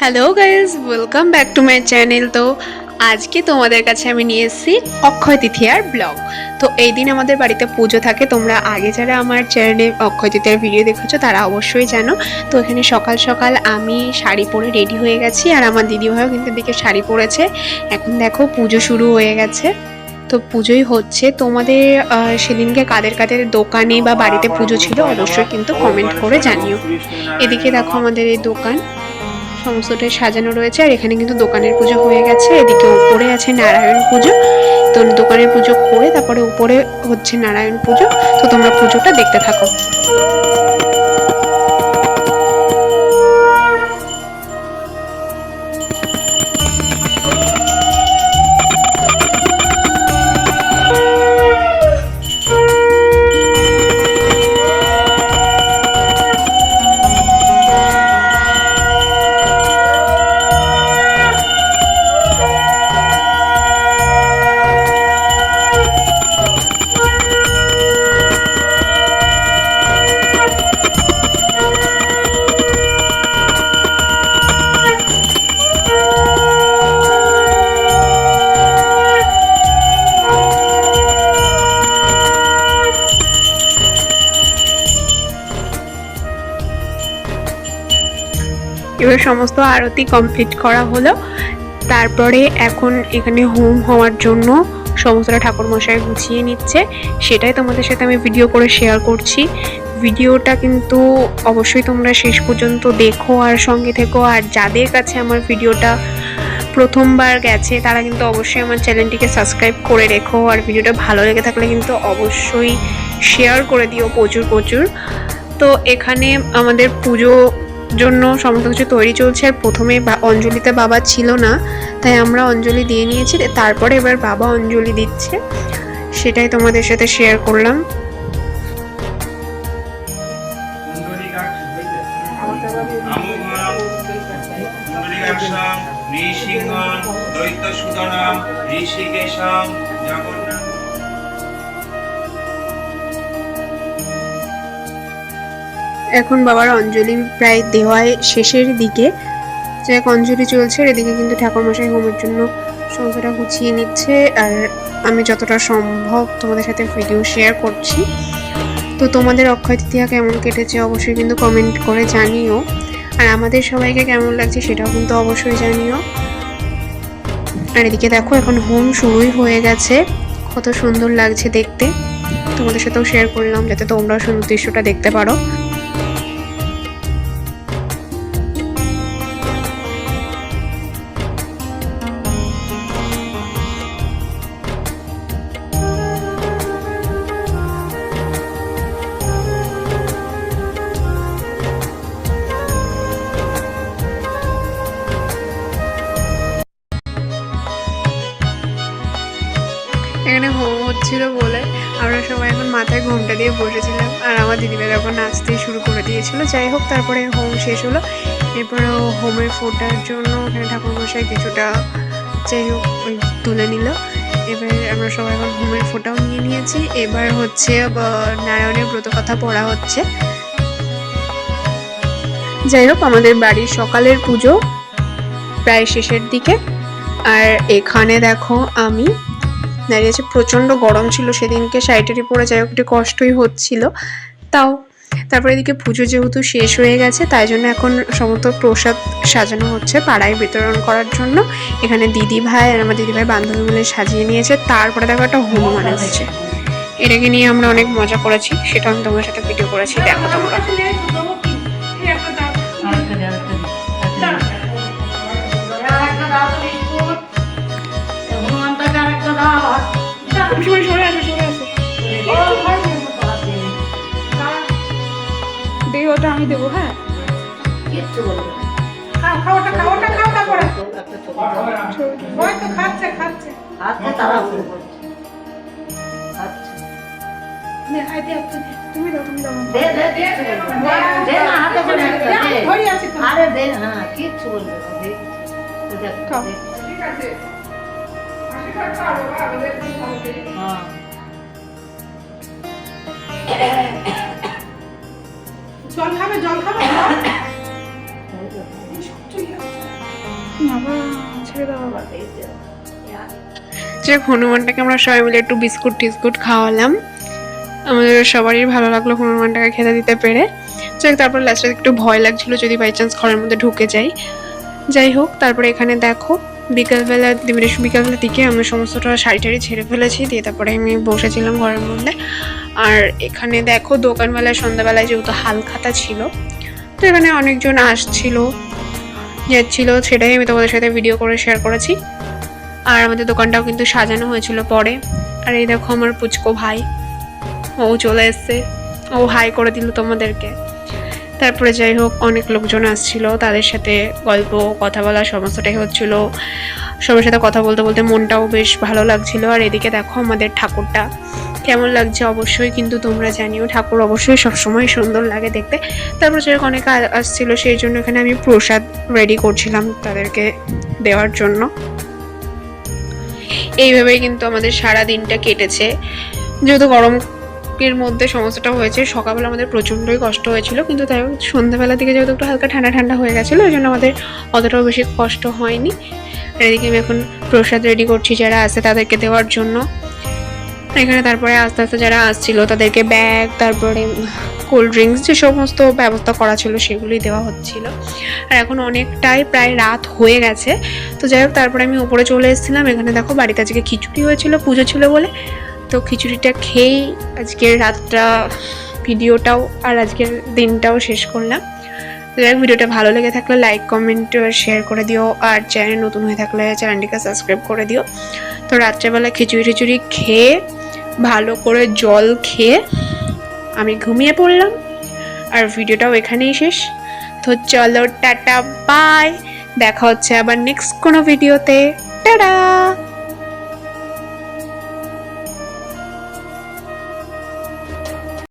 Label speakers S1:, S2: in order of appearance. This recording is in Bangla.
S1: Hello guys, welcome back to my channel. তো আজকে তোমাদের কাছে আমি নিয়ে এসেছি অক্ষয় তৃতীয়ার ব্লগ। তো এই দিন আমাদের বাড়িতে পুজো থাকে। তোমরা আগে যারা আমার চ্যানেলে অক্ষয় তৃতীয়ার ভিডিও দেখেছো তারা অবশ্যই জানো। তো এখানে সকাল সকাল আমি শাড়ি পরে রেডি হয়ে গেছি, আর আমার দিদিভাইও কিন্তু দিকে শাড়ি পরেছে। এখন দেখো পুজো শুরু হয়ে গেছে, তো পুজোই হচ্ছে। তোমাদের সেদিনকে কাদের কাদের দোকানে বা বাড়িতে পুজো ছিল অবশ্যই কিন্তু কমেন্ট করে জানিও। এদিকে দেখো আমাদের এই দোকান সমস্তটাই সাজানো রয়েছে, আর এখানে কিন্তু দোকানের পুজো হয়ে গেছে। এদিকে উপরে আছে নারায়ণ পুজো। তো দোকানের পুজো করে তারপরে উপরে হচ্ছে নারায়ণ পুজো। তো তোমরা পুজোটা দেখতে থাকো। এবার সমস্ত আরতি কমপ্লিট করা হলো। তারপরে এখন এখানে হোম হওয়ার জন্য সমস্তটা ঠাকুর মশাই গুছিয়ে নিচ্ছে, সেটাই তোমাদের সাথে আমি ভিডিও করে শেয়ার করছি। ভিডিওটা কিন্তু অবশ্যই তোমরা শেষ পর্যন্ত দেখো আর সঙ্গে থেকো। আর যাদের কাছে আমার ভিডিওটা প্রথমবার গেছে তারা কিন্তু অবশ্যই আমার চ্যানেলটিকে সাবস্ক্রাইব করে রেখো, আর ভিডিওটা ভালো লেগে থাকলে কিন্তু অবশ্যই শেয়ার করে দিও প্রচুর প্রচুর। তো এখানে আমাদের পুজো জন্য সমস্ত কিছু তৈরি চলছে। আর প্রথমে অঞ্জলিতে বাবা ছিল না, তাই আমরা অঞ্জলি দিয়ে নিয়েছি। তারপরে এবার বাবা অঞ্জলি দিচ্ছে, সেটাই তোমাদের সাথে শেয়ার করলাম। এখন বাবার অঞ্জলি প্রায় দেওয়ায় শেষের দিকে, যে এক অঞ্জলি চলছে। এদিকে কিন্তু ঠাকুরমশাই হোমের জন্য সমস্তটা গুছিয়ে নিচ্ছে, আর আমি যতটা সম্ভব তোমাদের সাথে ভিডিও শেয়ার করছি। তো তোমাদের অক্ষয় তৃতীয়া কেমন কেটেছে অবশ্যই কিন্তু কমেন্ট করে জানিও, আর আমাদের সবাইকে কেমন লাগছে সেটাও কিন্তু অবশ্যই জানিও। আর এদিকে দেখো এখন হোম শুরুই হয়ে গেছে, কত সুন্দর লাগছে দেখতে। তোমাদের সাথেও শেয়ার করলাম যাতে তোমরাও সুন্দর দৃশ্যটা দেখতে পারো। এখানে হোম হচ্ছিল বলে আমরা সবাই এখন মাথায় ঘোমটা দিয়ে বসেছিলাম, আর আমার দিদিভাই এখন নাচতে শুরু করে দিয়েছিল। যাই হোক, তারপরে হোম শেষ হলো। এরপরে হোমের ফোটার জন্য এখানে ঠাকুরমশাই কিছুটা যাই হোক তুলে নিল। এবার আমরা সবাই এখন হোমের ফোটাও নিয়ে নিয়েছি। এবার হচ্ছে নারায়ণের ব্রত কথা পড়া হচ্ছে। যাই হোক, আমাদের বাড়ির সকালের পুজো প্রায় শেষের দিকে। আর এখানে দেখো আমি দাঁড়িয়েছে, প্রচণ্ড গরম ছিল সেদিনকে, শাড়িটারি পরে যাই হোক একটু কষ্টই হচ্ছিল তাও। তারপরে এদিকে পুজো যেহেতু শেষ হয়ে গেছে তাই জন্য এখন সমস্ত প্রসাদ সাজানো হচ্ছে পাড়ায় বিতরণ করার জন্য। এখানে দিদি ভাই আর আমার দিদি ভাই বান্ধবী মিলে সাজিয়ে নিয়েছে। তারপরে দেখো একটা হনুমান এসেছে, এটাকে নিয়ে আমরা অনেক মজা করেছি, সেটা আমি তোমার সাথে ভিডিও করেছি, দেখো তোমরা। ওটা আমি দেবো। হ্যাঁ, তুমি দাও, তুমি দাও। কিচ্ছু বলবে জল খাবে, জল খাবে।
S2: বাবা ছেড়ে দাও বাবা, এই যে
S1: যে হনুমানটাকে আমরা সবাই মিলে একটু বিস্কুট টিস্কুট খাওয়ালাম। আমাদের সবারই ভালো লাগলো হনুমানটাকে খেতে দিতে পেরে। তারপর লাস্টে একটু ভয় লাগছিল যদি বাই চান্স ঘরের মধ্যে ঢুকে যাই। যাই হোক, তারপরে এখানে দেখো বিকালবেলার দিকে আমি সমস্তটা শাড়ি টাড়ি ছেড়ে ফেলেছি, দিয়ে তারপরে আমি বসেছিলাম ঘরের মধ্যে। আর এখানে দেখো দোকানবেলায় সন্ধ্যাবেলায় যেহেতু হালখাতা ছিল, তো এখানে অনেকজন আসছিল যাচ্ছিল, সেটাই আমি তোমাদের সাথে ভিডিও করে শেয়ার করেছি। আর আমাদের দোকানটাও কিন্তু সাজানো হয়েছিল পরে। আর এই দেখো আমার পুচকো ভাই, ও চলে এসছে, ও হাই করে দিল তোমাদেরকে। তারপরে যাই হোক, অনেক লোকজন আসছিল, তাদের সাথে গল্প কথা বলা সমস্তটাই হচ্ছিল। সবার সাথে কথা বলতে বলতে মনটাও বেশ ভালো লাগছিল। আর এদিকে দেখো আমাদের ঠাকুরটা কেমন লাগছে অবশ্যই কিন্তু তোমরা জানিও। ঠাকুর অবশ্যই সবসময় সুন্দর লাগে দেখতে। তারপর যেরকম অনেকে আসছিল, সেই জন্য এখানে আমি প্রসাদ রেডি করছিলাম তাদেরকে দেওয়ার জন্য। এইভাবেই কিন্তু আমাদের সারা দিনটা কেটেছে। যেহেতু গরমের মধ্যে সমস্যাটা হয়েছে, সকালবেলা আমাদের প্রচণ্ডই কষ্ট হয়েছিল, কিন্তু তাই সন্ধ্যাবেলা থেকে যেহেতু একটু হালকা ঠান্ডা ঠান্ডা হয়ে গেছিলো, ওই জন্য আমাদের অতটাও বেশি কষ্ট হয়নি। আর এদিকে আমি এখন প্রসাদ রেডি করছি যারা আসে তাদেরকে দেওয়ার জন্য। এখানে তারপরে আস্তে আস্তে যারা আসছিল তাদেরকে ব্যাগ, তারপরে কোল্ড ড্রিঙ্কস যে সমস্ত ব্যবস্থা করা ছিল সেগুলোই দেওয়া হচ্ছিল। আর এখন অনেকটাই প্রায় রাত হয়ে গেছে। তো যাই হোক, তারপরে আমি উপরে চলে এসেছিলাম। এখানে দেখো বাড়িতে আজকে খিচুড়ি হয়েছিল, পুজো ছিল বলে। তো খিচুড়িটা খেয়েই আজকের রাতটা ভিডিওটাও আর আজকের দিনটাও শেষ করলাম। তো যাই হোক, ভিডিওটা ভালো লেগে থাকলে লাইক কমেন্ট শেয়ার করে দিও, আর চ্যানেল নতুন হয়ে থাকলে চ্যানেলটিকে সাবস্ক্রাইব করে দিও। তো রাত্রেবেলা খিচুড়ি খেয়ে ভালো করে জল খেয়ে আমি ঘুমিয়ে পড়লাম। আর ভিডিওটাও এখানেই শেষ। তো চলো টাটা বাই, দেখা হচ্ছে আবার নেক্সট কোনো ভিডিওতে। টাটা।